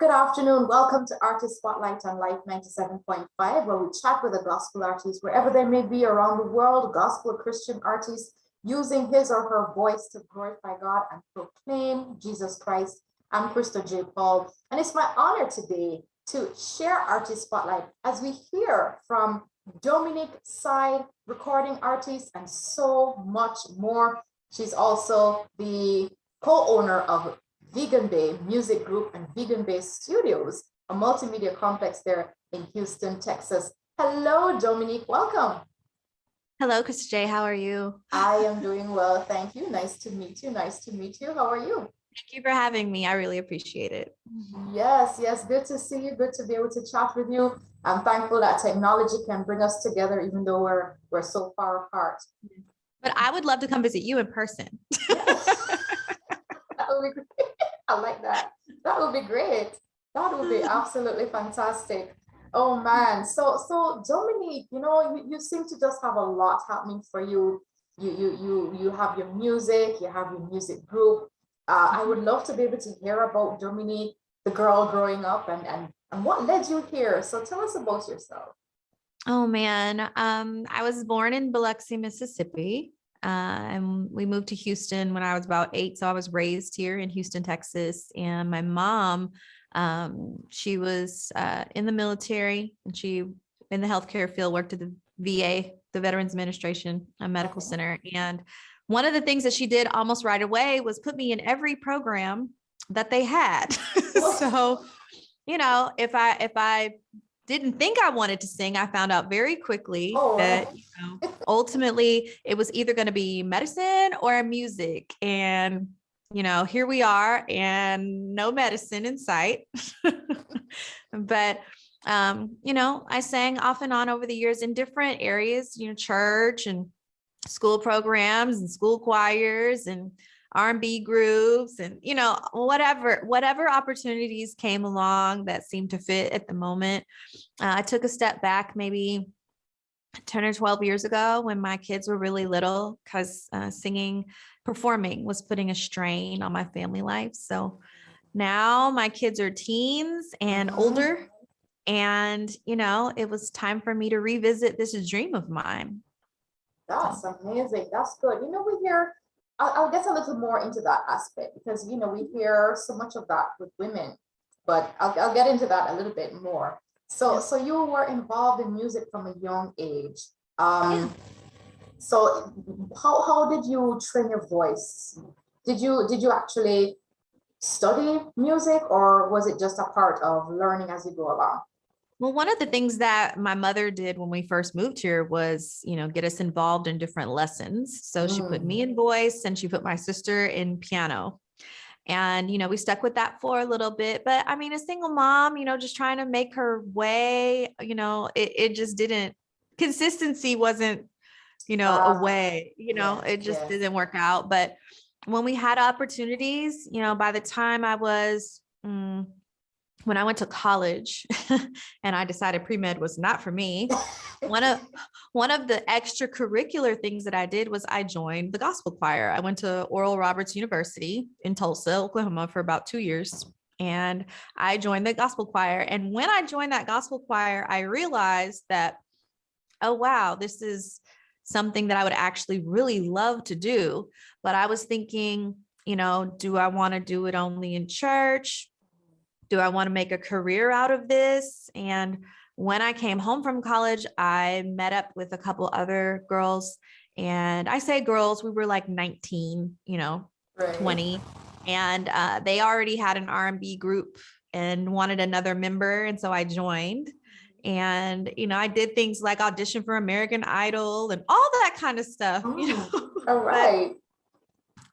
Good afternoon. Welcome to Artist Spotlight on Life 97.5, where we chat with a gospel artist wherever they may be around the world, gospel Christian artists using his or her voice to glorify God and proclaim Jesus Christ. I'm Krista J. Paul, and it's my honor today to share Artist Spotlight as we hear from Dominique Side, recording artist, and so much more. She's also the co-owner of Vegan Bay Music Group and Vegan Bay Studios, a multimedia complex there in Houston, Texas. Hello, Dominique. Welcome. Hello, Krista J. How are you? I am doing well. Thank you. Nice to meet you. Nice to meet you. How are you? Thank you for having me. I really appreciate it. Yes. Good to see you. Good to be able to chat with you. I'm thankful that technology can bring us together, even though we're so far apart. But I would love to come visit you in person. That would be great. I like that. That would be great. That would be absolutely fantastic. Oh man. So Dominique, you seem to just have a lot happening for you. You have your music, you have your music group. I would love to be able to hear about Dominique, the girl growing up, and what led you here. So tell us about yourself. Oh man. I was born in Biloxi, Mississippi. And we moved to Houston when I was about 8. So I was raised here in Houston, Texas. And my mom, she was in the military, and she in the healthcare field, worked at the VA, the Veterans Administration, a medical center. And one of the things that she did almost right away was put me in every program that they had. So, if I didn't think I wanted to sing, I found out very quickly that ultimately it was either going to be medicine or music. And, here we are, and no medicine in sight. But, I sang off and on over the years in different areas, church and school programs and school choirs and R&B groups and, whatever opportunities came along that seemed to fit at the moment. I took a step back maybe 10 or 12 years ago when my kids were really little, because performing was putting a strain on my family life. So now my kids are teens and older, and, it was time for me to revisit this dream of mine. That's amazing. That's good. We hear, I'll get a little more into that aspect, because, we hear so much of that with women, but I'll get into that a little bit more. So you were involved in music from a young age. So how did you train your voice? Did you actually study music, or was it just a part of learning as you go along? Well, one of the things that my mother did when we first moved here was, get us involved in different lessons. So she put me in voice, and she put my sister in piano. And, we stuck with that for a little bit. But I mean, a single mom, just trying to make her way, it just didn't, consistency wasn't, a way, it just didn't work out. But when we had opportunities, by the time I was, when I went to college and I decided pre-med was not for me, one of the extracurricular things that I did was I joined the gospel choir. I went to Oral Roberts University in Tulsa, Oklahoma for about 2 years. And I joined the gospel choir. And when I joined that gospel choir, I realized that, oh, wow, this is something that I would actually really love to do. But I was thinking, do I want to do it only in church? Do I want to make a career out of this? And when I came home from college, I met up with a couple other girls, and I say girls, we were like 19, 20, and they already had an R&B group and wanted another member. And so I joined, and, I did things like audition for American Idol and all that kind of stuff. All right.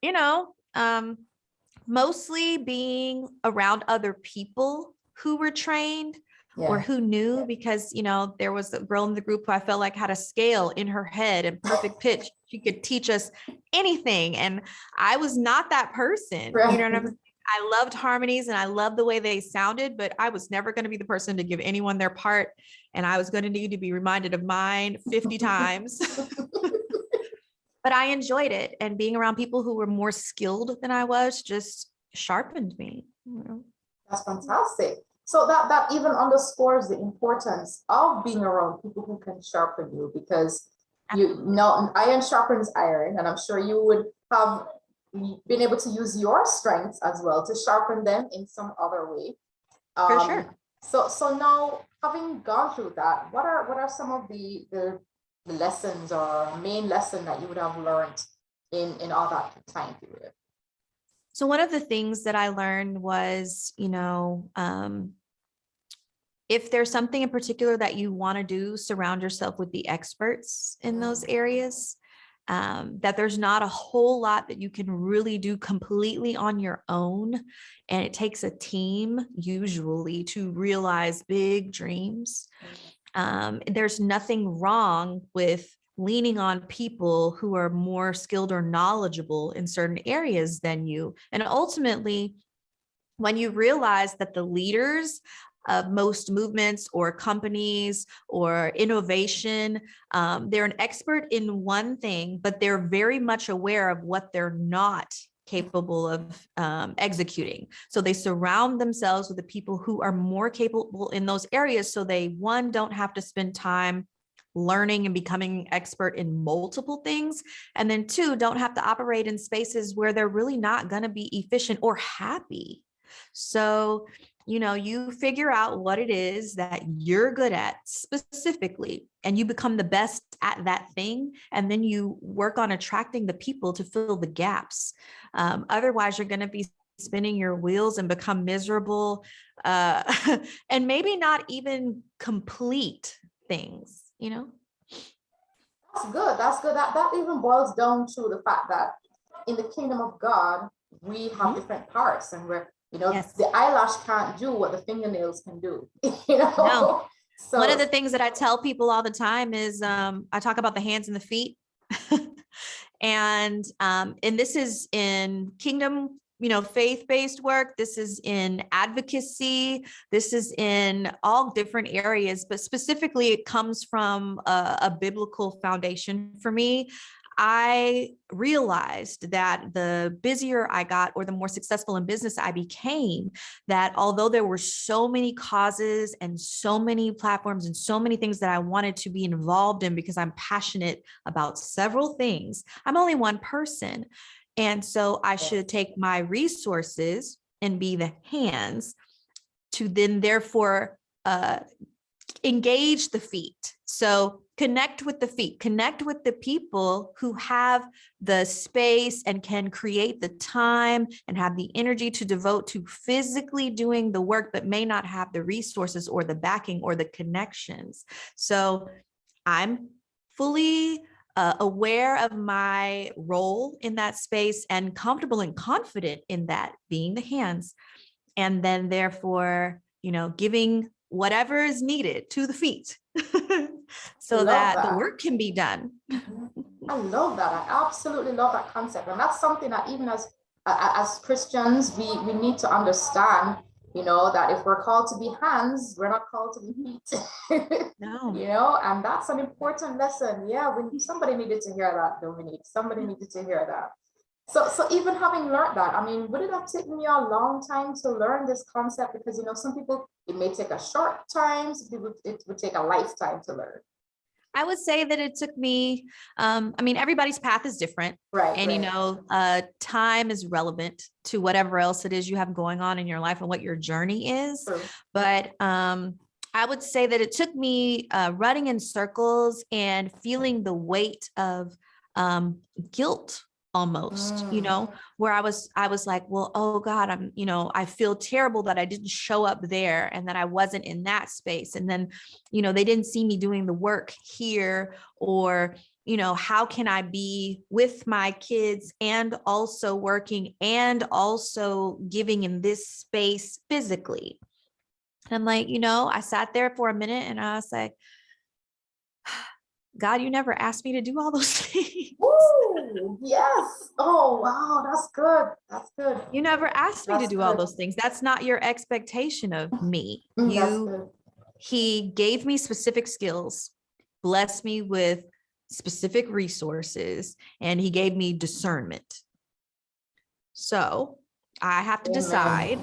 But, mostly being around other people who were trained or who knew, because, there was a girl in the group who I felt like had a scale in her head and perfect pitch. She could teach us anything. And I was not that person. Right. You know what I'm saying? I loved harmonies and I loved the way they sounded, but I was never going to be the person to give anyone their part. And I was going to need to be reminded of mine 50 times. But I enjoyed it, and being around people who were more skilled than I was just sharpened me. That's fantastic. So that even underscores the importance of being around people who can sharpen you, because you know iron sharpens iron, and I'm sure you would have been able to use your strengths as well to sharpen them in some other way. For sure. So now, having gone through that, what are some of the lessons or main lesson that you would have learned in all that time period? So one of the things that I learned was, if there's something in particular that you want to do, surround yourself with the experts in those areas. That there's not a whole lot that you can really do completely on your own. And it takes a team usually to realize big dreams. There's nothing wrong with leaning on people who are more skilled or knowledgeable in certain areas than you. And ultimately, when you realize that the leaders of most movements or companies or innovation, they're an expert in one thing, but they're very much aware of what they're not capable of executing. So they surround themselves with the people who are more capable in those areas. So they, one, don't have to spend time learning and becoming expert in multiple things. And then two, don't have to operate in spaces where they're really not going to be efficient or happy. So, you figure out what it is that you're good at specifically, and you become the best at that thing. And then you work on attracting the people to fill the gaps. Otherwise, you're going to be spinning your wheels and become miserable, and maybe not even complete things, That's good. That's good. That even boils down to the fact that in the kingdom of God, we have different parts, and Yes. the eyelash can't do what the fingernails can do. No. So one of the things that I tell people all the time is I talk about the hands and the feet. and this is in kingdom, faith-based work. This is in advocacy. This is in all different areas, but specifically it comes from a biblical foundation for me. I realized that the busier I got, or the more successful in business I became, that although there were so many causes and so many platforms and so many things that I wanted to be involved in because I'm passionate about several things, I'm only one person. And so I should take my resources and be the hands to then therefore engage the feet. So connect with the feet, connect with the people who have the space and can create the time and have the energy to devote to physically doing the work, but may not have the resources or the backing or the connections. So I'm fully aware of my role in that space and comfortable and confident in that, being the hands. And then therefore, giving whatever is needed to the feet so that the work can be done. I love that. I absolutely love that concept. And that's something that even as Christians, we need to understand, that if we're called to be hands, we're not called to be feet. No. And that's an important lesson. Yeah, somebody needed to hear that, Dominique. Somebody needed to hear that. So even having learned that, I mean, would it have taken you a long time to learn this concept? Because, some people, it may take a short time, some people, it would take a lifetime to learn. I would say that it took me, everybody's path is different. Right. And, time is relevant to whatever else it is you have going on in your life and what your journey is. True. But I would say that it took me running in circles and feeling the weight of guilt almost, where I was like, well, oh God, I feel terrible that I didn't show up there and that I wasn't in that space. And then, they didn't see me doing the work here, or, how can I be with my kids and also working and also giving in this space physically? And I'm like, I sat there for a minute and I was like, God, you never asked me to do all those things. Ooh, yes. Oh, wow. That's good. That's good. You never asked me to do all those things. That's not your expectation of me. He gave me specific skills, blessed me with specific resources, and he gave me discernment. So I have to Amen. decide,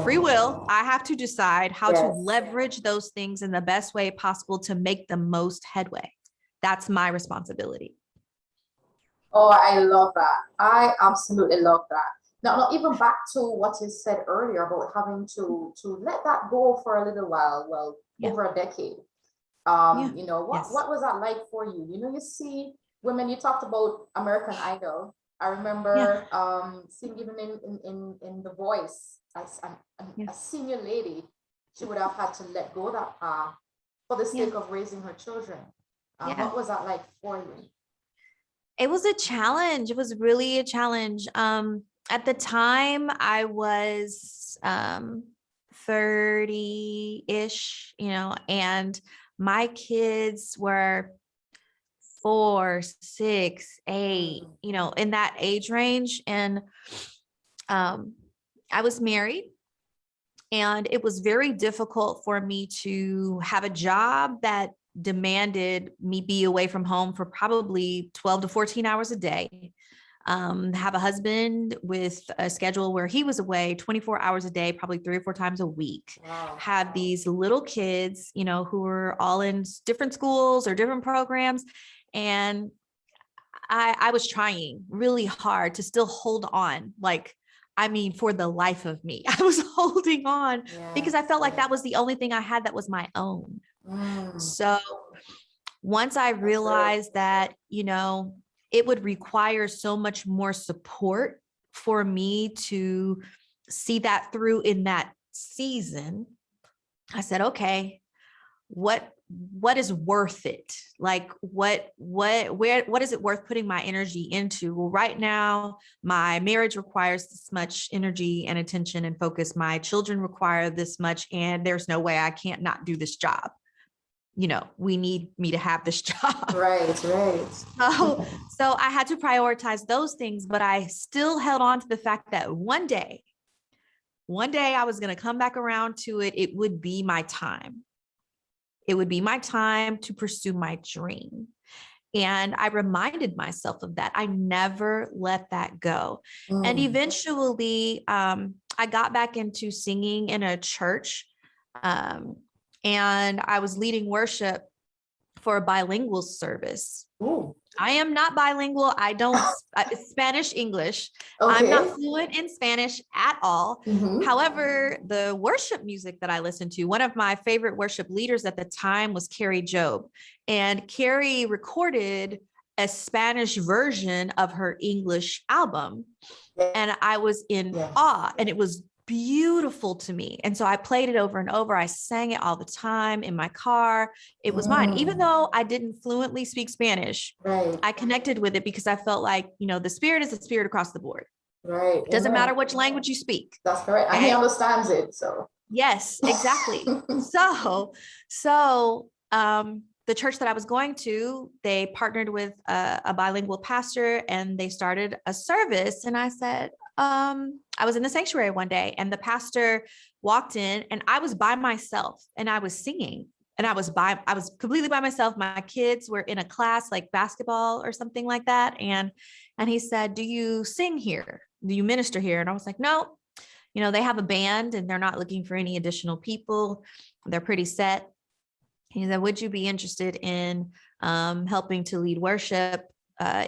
free Amen. will. I have to decide how to Yes. leverage those things in the best way possible to make the most headway. That's my responsibility. Oh, I love that. I absolutely love that. Now, even back to what you said earlier about having to let that go for a little while, well, Yeah. over a decade. Yeah. What Yes. was that like for you? You see women, you talked about American Idol. I Yeah. remember seeing even in The Voice, as Yeah. a senior lady, she would have had to let go that path for the Yeah. sake of raising her children. Yeah. What was that like for you? It was a challenge. It was really a challenge. At the time I was 30-ish, and my kids were 4, 6, 8, Mm. in that age range. And um, I was married, and it was very difficult for me to have a job that demanded me be away from home for probably 12 to 14 hours a day. Have a husband with a schedule where he was away 24 hours a day, probably 3 or 4 times a week. Wow. Have these little kids, who were all in different schools or different programs. And I was trying really hard to still hold on. For the life of me, I was holding on because I Yes, felt like yes. that was the only thing I had that was my own. Mm, So once I that's good. realized that, it would require so much more support for me to see that through in that season, I said, okay, what is worth it? Like what is it worth putting my energy into? Well, right now my marriage requires this much energy and attention and focus. My children require this much, and there's no way I can't not do this job. We need me to have this job. Right, right. So I had to prioritize those things, but I still held on to the fact that one day I was going to come back around to it. It would be my time. It would be my time to pursue my dream. And I reminded myself of that. I never let that go. And Mm. eventually, I got back into singing in a church. Um, and I was leading worship for a bilingual service. Ooh. I am not bilingual. I don't Spanish, English. I'm not Okay. fluent in Spanish at all. Mm-hmm. However, the worship music that I listened to, one of my favorite worship leaders at the time was Carrie Job. And Carrie recorded a Spanish version of her English album. And I was in Yes. awe, and it was beautiful to me. And so I played it over and over. I sang it all the time in my car. It was mine. Even Mm. though I didn't fluently speak Spanish, Right, I connected with it because I felt like, the spirit is a spirit across the board. right. It doesn't Amen. matter which language you speak. That's correct. And he Okay. understands it, so. Yes, exactly. The church that I was going to, they partnered with a bilingual pastor, and they started a service. And I said, I was in the sanctuary one day, and the pastor walked in, and I was by myself, and I was singing, and I was completely by myself. My kids were in a class like basketball or something like that. And he said, "Do you sing here? Do you minister here?" And I was like, "No, they have a band and they're not looking for any additional people. They're pretty set." He said, "Would you be interested in helping to lead worship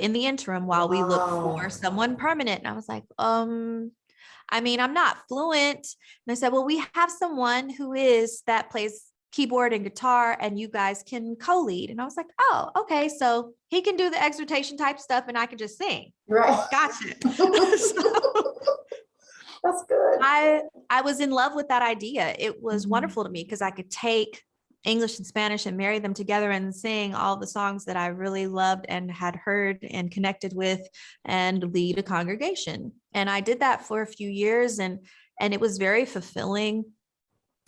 in the interim while we look for Wow. someone permanent?" And I was like, I'm not fluent. And I said, "Well, we have someone that plays keyboard and guitar, and you guys can co-lead." And I was like, "Oh, okay. So he can do the exhortation type stuff and I can just sing." Right. Gotcha. That's good. I was in love with that idea. It was Mhm. wonderful to me because I could take English and Spanish and marry them together and sing all the songs that I really loved and had heard and connected with, and lead a congregation. And I did that for a few years, and it was very fulfilling.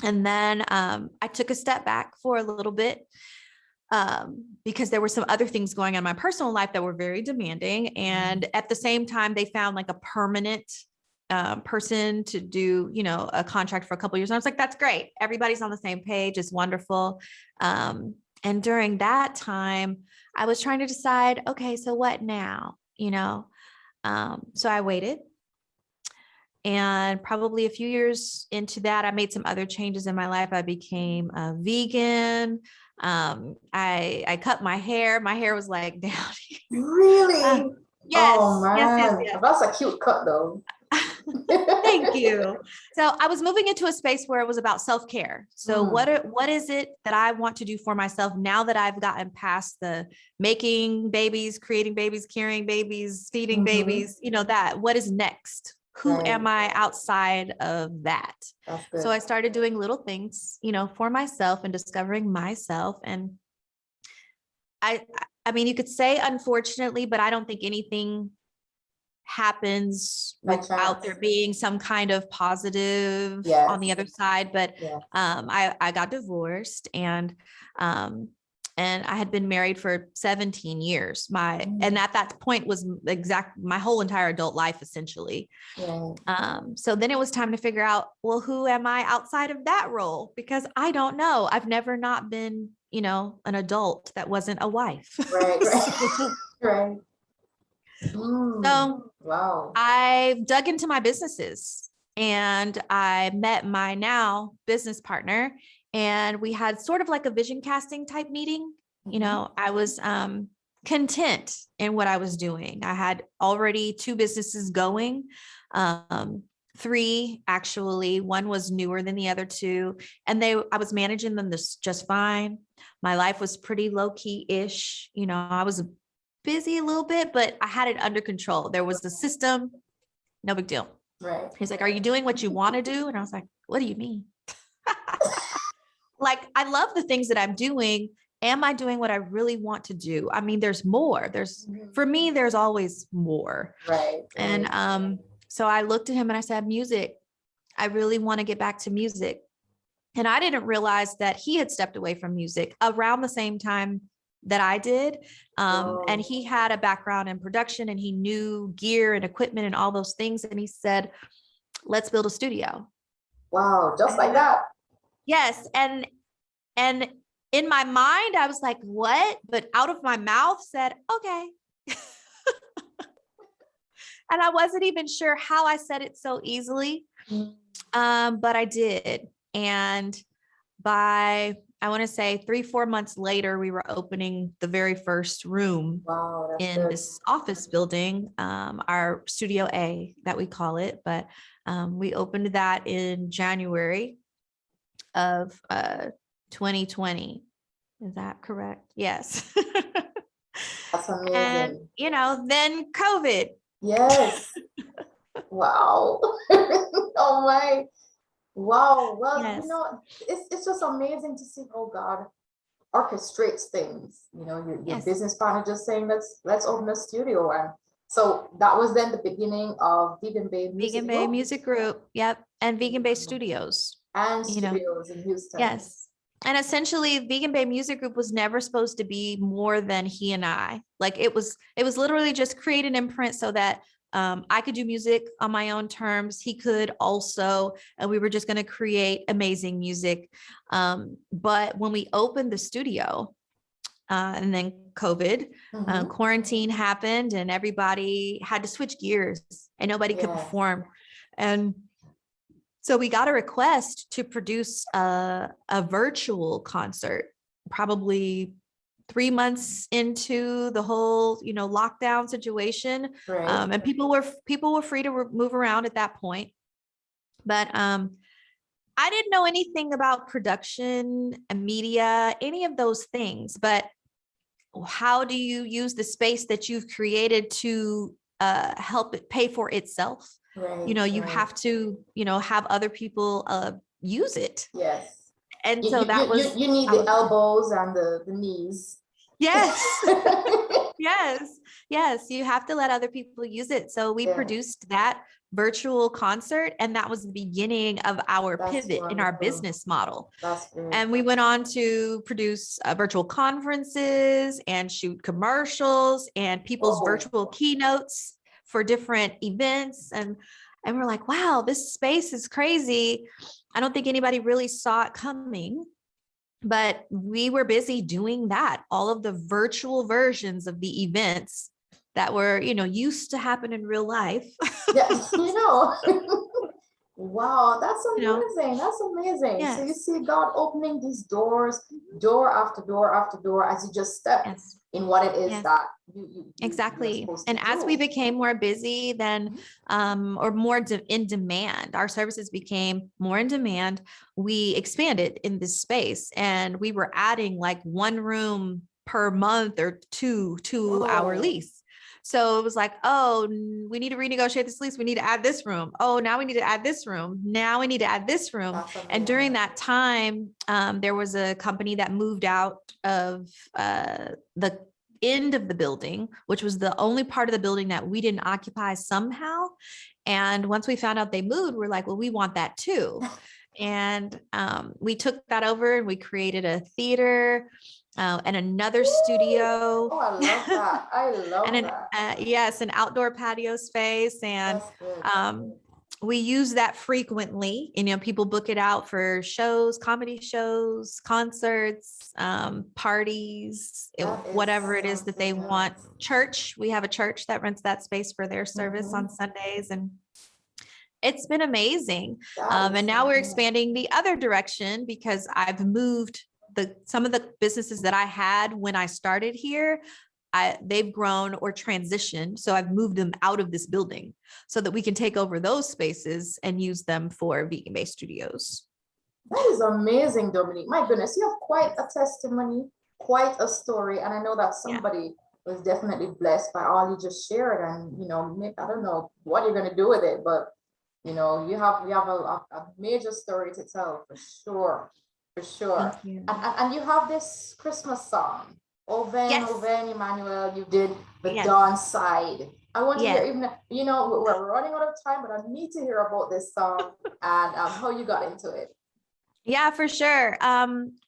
And then I took a step back for a little bit because there were some other things going on in my personal life that were very demanding. And at the same time, they found like a permanent person to do, a contract for a couple of years. And I was like, that's great. Everybody's on the same page. It's wonderful. And during that time, I was trying to decide, okay, so what now? So I waited. And probably a few years into that, I made some other changes in my life. I became a vegan. I cut my hair. My hair was like down here. Uh, Really? Oh yes, yes, yes, man, yes. that's a cute cut though. Thank you. So I was moving into a space where it was about self-care. So Mm, what is it that I want to do for myself now that I've gotten past the making babies, creating babies, carrying babies, feeding mm-hmm. babies, that what is next? Who Right, am I outside of that? that's So good. I started doing little things, for myself and discovering myself. And I, I mean, you could say unfortunately, but I don't think anything happens By without there chance. being some kind of positive on Yes, the other side. But yes. I got divorced, um, and I had been married for 17 years. And Mm, at that point was my whole entire adult life, essentially. right. So then it was time to figure out, well, who am I outside of that role? Because I don't know. I've never not been, an adult that wasn't a wife. Right, right, so, right. Mm, so wow. I dug into my businesses and I met my now business partner, and we had sort of like a vision casting type meeting. Mhm. I was content in what I was doing. I had already 2 businesses going, um, 3 actually. One was newer than the other 2, and I was managing them just fine. My life was pretty low key ish. I was busy a little bit, but I had it under control. There was the system, no big deal. Right. He's like, "Are you doing what you want to do?" And I was like, "What do you mean?" Like, I love the things that I'm doing. Am I doing what I really want to do? I mean, there's more. Mhm. For me, there's always more. Right, And right. so I looked at him and I said, music. I really want to get back to music. And I didn't realize that he had stepped away from music around the same time that I did. And Whoa. he had a background in production and he knew gear and equipment and all those things. And he said, let's build a studio. Wow, just like And that. yes. And in my mind, I was like, what? But out of my mouth said, okay. And I wasn't even sure how I said it so easily. Mm, But I did. And by, I want to say 3-4 months later, we were opening the very first room wow, that's in good. this office building, our Studio A that we call it. But we opened that in January of 2020. Is that correct? Yes. That's And, amazing. then COVID. Yes. Wow. Oh my. Wow. Well, Yes. it's just amazing to see how God orchestrates things. Your Yes. business partner just saying, let's open a studio. And so that was then the beginning of Vegan Bay Vegan Music Bay Group. Music Group. Yep. And Vegan Bay Studios. And You know, studios in Houston. yes. And essentially Vegan Bay Music Group was never supposed to be more than he and I. Like it was literally just create an imprint so that I could do music on my own terms. He could also, and we were just going to create amazing music. But when we opened the studio, and then COVID, Mhm. quarantine happened, and everybody had to switch gears, and nobody could Yes. perform. And so we got a request to produce a virtual concert, probably 3 months into the whole, lockdown situation. Right. And people were free to move around at that point. But I didn't know anything about production and media, any of those things. But how do you use the space that you've created to help it pay for itself? Right. You Right. have to, have other people use it. Yes. And You, so you, that you, you was, you need I the was, elbows and the knees. yes, yes, yes, you have to let other people use it. So we Yeah, produced that virtual concert, and that was the beginning of our that's pivot in our wonderful. business model. That's good. And we went on to produce virtual conferences and shoot commercials and people's Whoa. virtual keynotes for different events. And we're like, wow, this space is crazy. I don't think anybody really saw it coming, but we were busy doing that. All of the virtual versions of the events that were, used to happen in real life. Yeah, you know. Wow, that's you know? amazing. That's amazing. So you Yes. see God opening these doors, Mhm. door after door after door, as you just step Yes. in what it is Yes. that you're Exactly. supposed to And as we do. became more busy then, Mhm. or more in demand, our services became more in demand. We expanded in this space and we were adding like one room per month or two to our Oh, lease. So it was like, oh, we need to renegotiate this lease. We need to add this room. Oh, now we need to add this room. Now we need to add this room. that's And amazing. during that time, there was a company that moved out of the end of the building, which was the only part of the building that we didn't occupy somehow. And once we found out they moved, we're like, well, we want that too. And we took that over and we created a theater and another studio. Oh, I love that. I And love an that. yes, an outdoor patio space. And That's good. That's um, good. we use that frequently. You know, people book it out for shows, comedy shows, concerts, parties, That is whatever it is that they something want. else. Church, we have a church that rents that space for their service Mhm. on Sundays, and it's been amazing. That is And now we're something else. expanding the other direction because I've moved some of the businesses that I had when I started here. They've grown or transitioned. So I've moved them out of this building so that we can take over those spaces and use them for vegan-based studios. That is amazing, Dominique. My goodness, you have quite a Yes. testimony, quite a story, and I know that Yeah. somebody was definitely blessed by all you just shared. And I don't know what you're gonna do with it, but you have a major story to tell for sure, for sure. Thank you. And you have this Christmas song, Oven, Yes. Oven, Emmanuel. You did the Yes. dawn side. I want to hear, Yes. even we're running out of time, but I need to hear about this song and how you got into it. Yeah, for sure.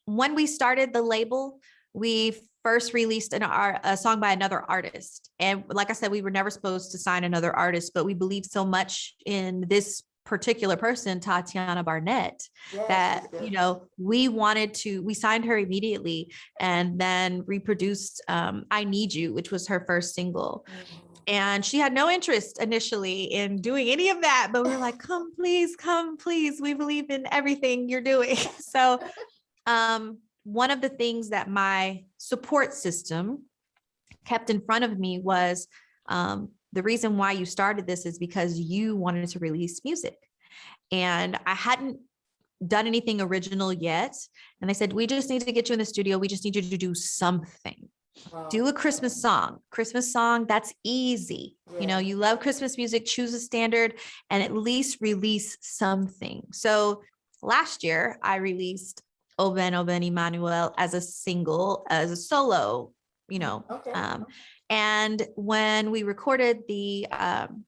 When we started the label, we first released a song by another artist. And like I said, we were never supposed to sign another artist, but we believed so much in this particular person, Tatiana Barnett, Yes, she's that, good. we signed her immediately and then reproduced I Need You, which was her first single. Mhm. And she had no interest initially in doing any of that, but we were like, come, please. We believe in everything you're doing. So one of the things that my support system kept in front of me was the reason why you started this is because you wanted to release music. And I hadn't done anything original yet. And they said, we just need to get you in the studio. We just need you to do something. Do Wow. a Christmas song. Christmas song, that's easy. Yeah. You love Christmas music, choose a standard and at least release something. So last year I released Oben Oben Emmanuel as a single, as a solo, you know. Okay. And when we recorded the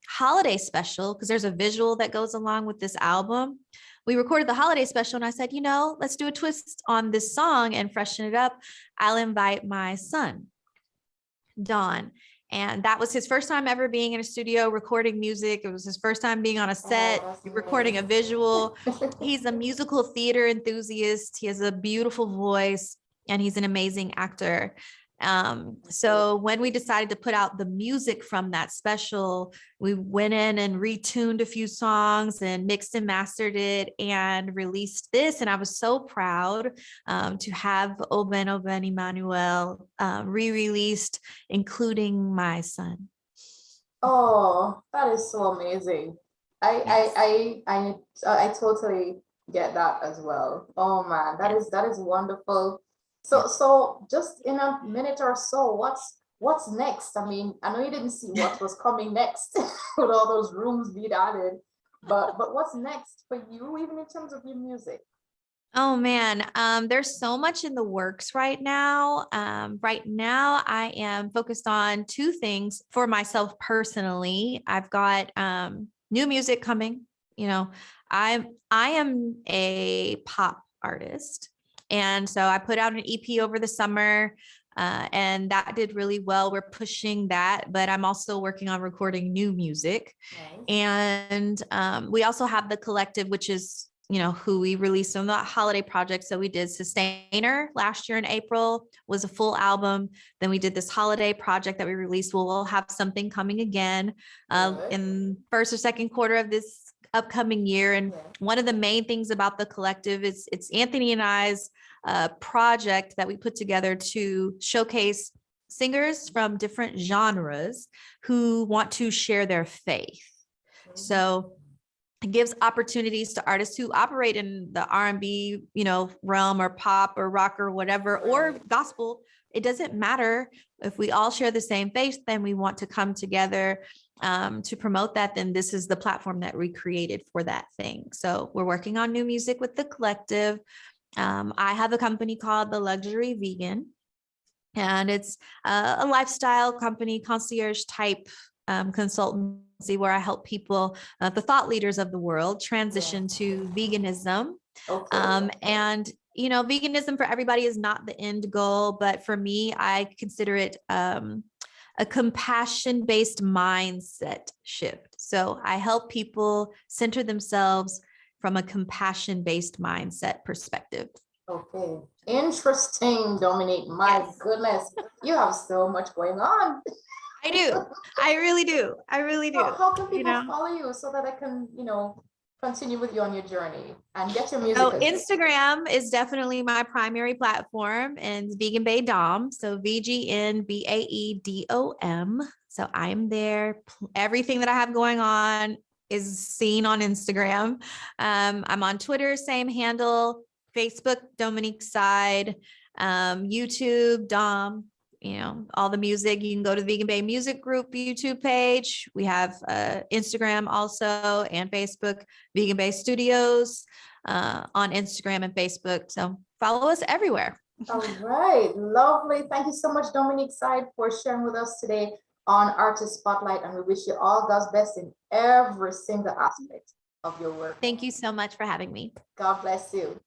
holiday special, because there's a visual that goes along with this album, we recorded the holiday special and I said, let's do a twist on this song and freshen it up. I'll invite my son, Don. And that was his first time ever being in a studio recording music. It was his first time being on a Oh, set, that's recording a visual. amazing. He's a musical theater enthusiast. He has a beautiful voice and he's an amazing actor. So when we decided to put out the music from that special, we went in and retuned a few songs and mixed and mastered it and released this. And I was so proud to have Oben Oben Emmanuel re-released, including my son. Oh, that is so amazing. Yes. I totally get that as well. Oh man, that Yes. is wonderful. So Yes. so just in a minute or so, what's next? I mean, I know you didn't see what was coming next with all those rooms being added, but what's next for you, even in terms of your music? Oh man, there's so much in the works right now. Right now, I am focused on two things for myself personally. I've got new music coming. You know, I am a pop artist, and so I put out an EP over the summer. And that did really well. We're pushing that, but I'm also working on recording new music. Nice. And we also have the collective, which is who we released on the holiday project. So we did Sustainer last year in April, was a full album. Then we did this holiday project that we released. We'll have something coming again Good. in first or second quarter of this upcoming year. And one of the main things about the collective is it's Anthony and I's project that we put together to showcase singers from different genres who want to share their faith. So it gives opportunities to artists who operate in the R&B, realm, or pop or rock or whatever, or gospel. It doesn't matter. If we all share the same faith, then we want to come together to promote that. Then this is the platform that we created for that thing. So we're working on new music with the collective. I have a company called The Luxury Vegan, and it's a lifestyle company, concierge type consultancy, where I help people, the thought leaders of the world, transition to veganism. And veganism for everybody is not the end goal, but for me, I consider it a compassion-based mindset shift. So I help people center themselves from a compassion-based mindset perspective. Okay, interesting, Dominique. My goodness, you have so much going on. I do. I really do. I really do. How can people follow you so that I can, continue with you on your journey and get your music? So Instagram is definitely my primary platform, and Vegan Bae Dom. So VGNBAEDOM. So I'm there. Everything that I have going on is seen on Instagram. I'm on Twitter, same handle. Facebook, Dominique Side. YouTube, Dom. All the music. You can go to the Vegan Bae Music Group YouTube page. We have Instagram also, and Facebook, Vegan Bae Studios on Instagram and Facebook. So follow us everywhere. All right, lovely. Thank you so much, Dominique Side, for sharing with us today on Artist Spotlight, and we wish you all God's best in every single aspect of your work. Thank you so much for having me. God bless you.